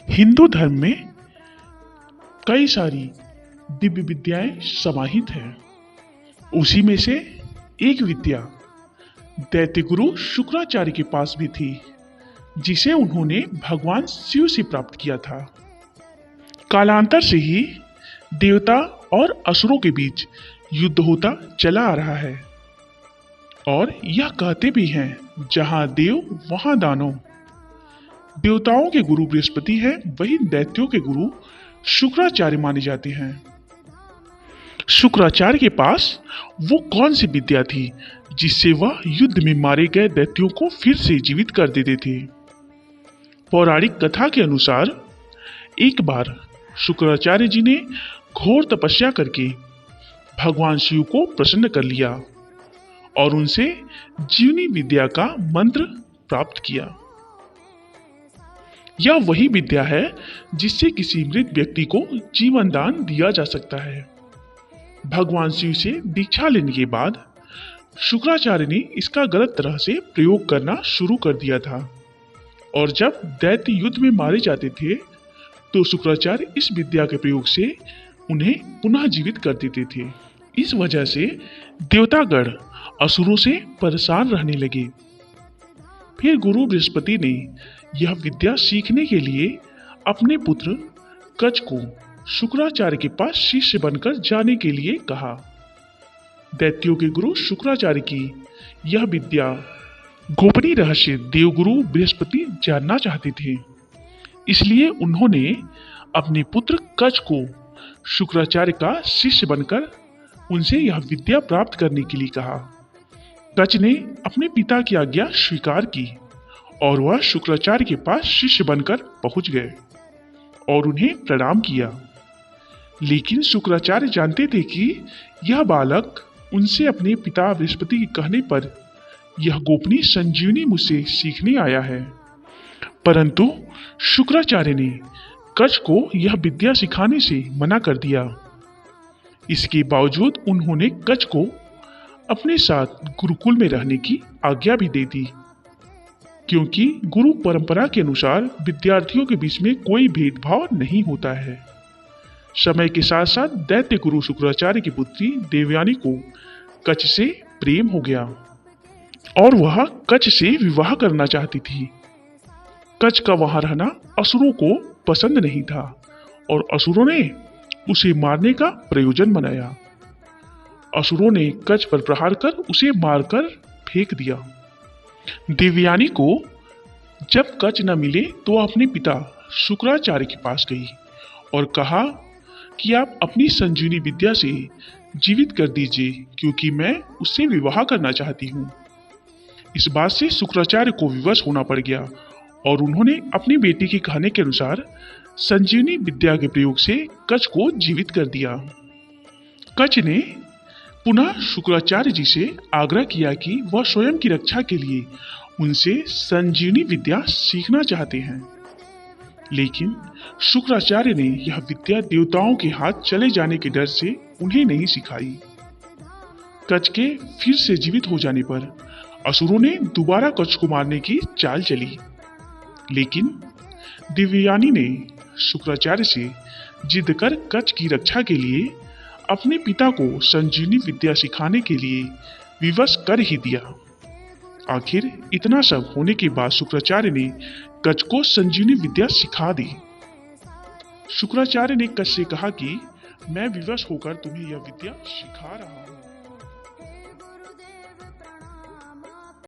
हिंदू धर्म में कई सारी दिव्य विद्याएं समाहित हैं। उसी में से एक विद्या दैत्य गुरु शुक्राचार्य के पास भी थी, जिसे उन्होंने भगवान शिव से प्राप्त किया था। कालांतर से ही देवता और असुरों के बीच युद्ध होता चला आ रहा है, और यह कहते भी हैं, जहां देव वहां दानव। देवताओं के गुरु बृहस्पति है, वही दैत्यों के गुरु शुक्राचार्य माने जाते हैं। शुक्राचार्य के पास वो कौन सी विद्या थी जिससे वह युद्ध में मारे गए दैत्यों को फिर से जीवित कर देते थे? पौराणिक कथा के अनुसार एक बार शुक्राचार्य जी ने घोर तपस्या करके भगवान शिव को प्रसन्न कर लिया और उनसे जीवनी विद्या का मंत्र प्राप्त किया। यह वही विद्या है जिससे किसी मृत व्यक्ति को जीवन दान दिया जा सकता है। भगवान शिव से दीक्षा लेने के बाद शुक्राचार्य ने इसका गलत तरह से प्रयोग करना शुरू कर दिया था, और जब दैत्य युद्ध में मारे जाते थे तो शुक्राचार्य इस विद्या के प्रयोग से उन्हें पुनः जीवित कर देते थे। इस वजह से देवतागण असुरों से परेशान रहने लगे। फिर गुरु बृहस्पति ने यह विद्या सीखने के लिए अपने पुत्र कच को शुक्राचार्य के पास शिष्य बनकर जाने के लिए कहा। दैत्यों के गुरु शुक्राचार्य की यह विद्या गोपनीय रहस्य देवगुरु बृहस्पति जानना चाहते थे, इसलिए उन्होंने अपने पुत्र कच को शुक्राचार्य का शिष्य बनकर उनसे यह विद्या प्राप्त करने के लिए कहा। कच ने अपने पिता की आज्ञा स्वीकार की और वह शुक्राचार्य के पास शिष्य बनकर पहुंच गए और उन्हें प्रणाम किया। लेकिन शुक्राचार्य जानते थे कि यह बालक उनसे अपने पिता बृहस्पति के कहने पर यह गोपनीय संजीवनी मुझसे सीखने आया है, परंतु शुक्राचार्य ने कच को यह विद्या सिखाने से मना कर दिया। इसके बावजूद उन्होंने कच को अपने साथ गुरुकुल में रहने की आज्ञा भी दे दी, क्योंकि गुरु परंपरा के अनुसार विद्यार्थियों के बीच में कोई भेदभाव नहीं होता है। समय के साथ साथ दैत्य गुरु शुक्राचार्य की पुत्री देवयानी को कच से प्रेम हो गया और वह कच से विवाह करना चाहती थी। कच का वहां रहना असुरों को पसंद नहीं था और असुरों ने उसे मारने का प्रयोजन बनाया। असुरों ने कच पर प्रहार कर उसे मारकर फेंक दिया। देवयानी को जब कच न मिले तो अपने पिता शुक्राचार्य के पास गई और कहा कि आप अपनी संजीवनी विद्या से जीवित कर दीजिए, क्योंकि मैं उससे विवाह करना चाहती हूँ। इस बात से शुक्राचार्य को विवश होना पड़ गया और उन्होंने अपनी बेटी के कहने के अनुसार संजीवनी विद्या के प्रयोग से कच को जीवित कर दिया। कच ने पुनः शुक्राचार्य जी से आग्रह किया कि वह स्वयं की रक्षा के लिए उनसे संजीवनी विद्या सीखना चाहते हैं, लेकिन शुक्राचार्य ने यह विद्या देवताओं के हाथ चले जाने के डर से उन्हें नहीं सिखाई। कच के फिर से जीवित हो जाने पर असुरों ने दोबारा कच को मारने की चाल चली, लेकिन देवयानी ने शुक्राचार्य से जिद कर कच की रक्षा के लिए अपने पिता को संजीवनी विद्या सिखाने के लिए विवश कर ही दिया। आखिर इतना सब होने के बाद शुक्राचार्य ने कच को संजीवनी विद्या सिखा दी। शुक्राचार्य ने कच से कहा कि मैं विवश होकर तुम्हें यह विद्या सिखा रहा हूं।